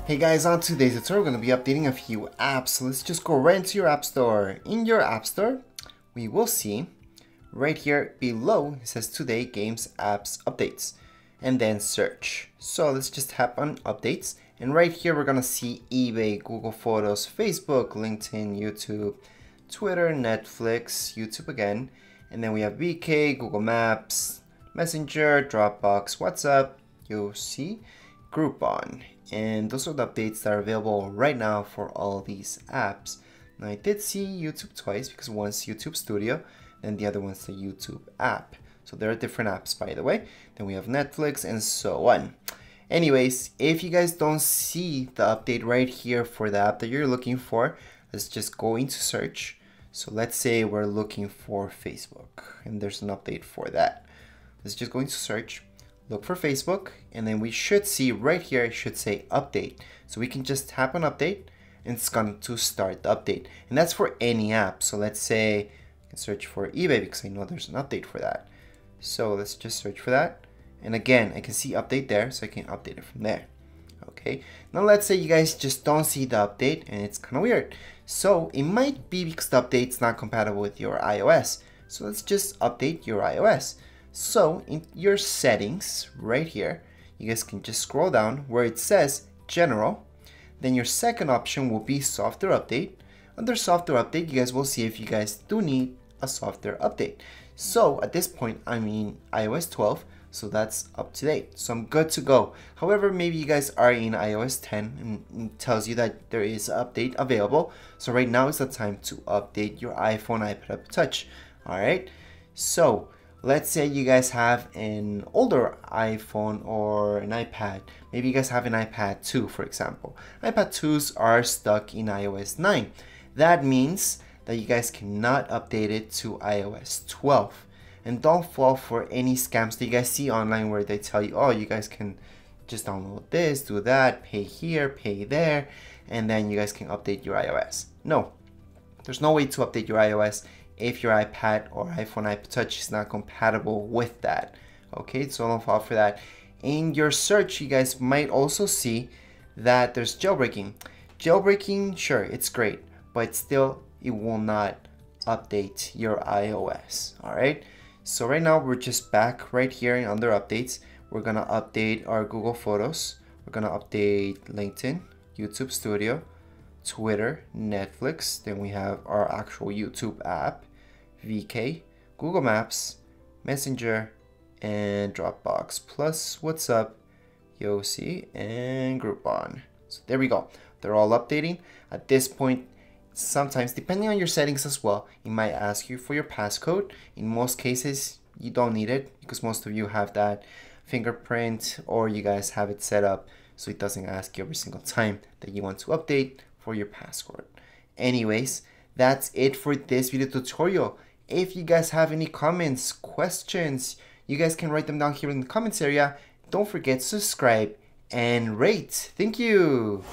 Hey guys, on today's tutorial we're going to be updating a few apps. So let's just go right into your app store. In your app store, we will see right here below, it says today games, apps, updates, and then search. So let's just tap on updates. And right here we're going to see eBay, Google Photos, Facebook, LinkedIn, YouTube, Twitter, Netflix, YouTube again. And then we have VK, Google Maps, Messenger, Dropbox, WhatsApp, you'll see Groupon. And those are the updates that are available right now for all these apps. Now I did see YouTube twice because one's YouTube Studio and the other one's the YouTube app. So there are different apps, by the way. Then we have Netflix and so on. Anyways, if you guys don't see the update right here for the app that you're looking for, let's just go into search. So let's say we're looking for Facebook and there's an update for that. Let's just go into search. Look for Facebook, and then we should see right here, it should say update. So we can just tap on update and it's going to start the update. And that's for any app. So let's say I can search for eBay because I know there's an update for that. So let's just search for that. And again, I can see update there, so I can update it from there. Okay, now let's say you guys just don't see the update and it's kind of weird. So it might be because the update's not compatible with your iOS. So let's just update your iOS. So in your settings right here, you guys can just scroll down where it says general. Then your second option will be software update. Under software update, you guys will see if you guys do need a software update. So at this point, I'm in iOS 12, so that's up to date. So I'm good to go. However, maybe you guys are in iOS 10 and it tells you that there is an update available. So right now is the time to update your iPhone, iPad Touch. All right, so let's say you guys have an older iPhone or an iPad. Maybe you guys have an iPad 2, for example. iPad 2s are stuck in iOS 9. That means that you guys cannot update it to iOS 12. And don't fall for any scams that you guys see online where they tell you, oh, you guys can just download this, do that, pay here, pay there, and then you guys can update your iOS. No, there's no way to update your iOS if your iPad or iPhone, iPad Touch is not compatible with that. Okay, so don't fall for that. In your search, you guys might also see that there's jailbreaking. Jailbreaking, sure, it's great, but still it will not update your iOS. All right, so right now we're just back right here under updates. We're gonna update our Google Photos. We're gonna update LinkedIn, YouTube Studio, Twitter, Netflix. Then we have our actual YouTube app, VK, Google Maps, Messenger, and Dropbox, plus WhatsApp, Yossi, and Groupon. So there we go. They're all updating. At this point, sometimes, depending on your settings as well, it might ask you for your passcode. In most cases, you don't need it because most of you have that fingerprint or you guys have it set up so it doesn't ask you every single time that you want to update for your password. Anyways, that's it for this video tutorial. If you guys have any comments, questions, you guys can write them down here in the comments area. Don't forget to subscribe and rate. Thank you.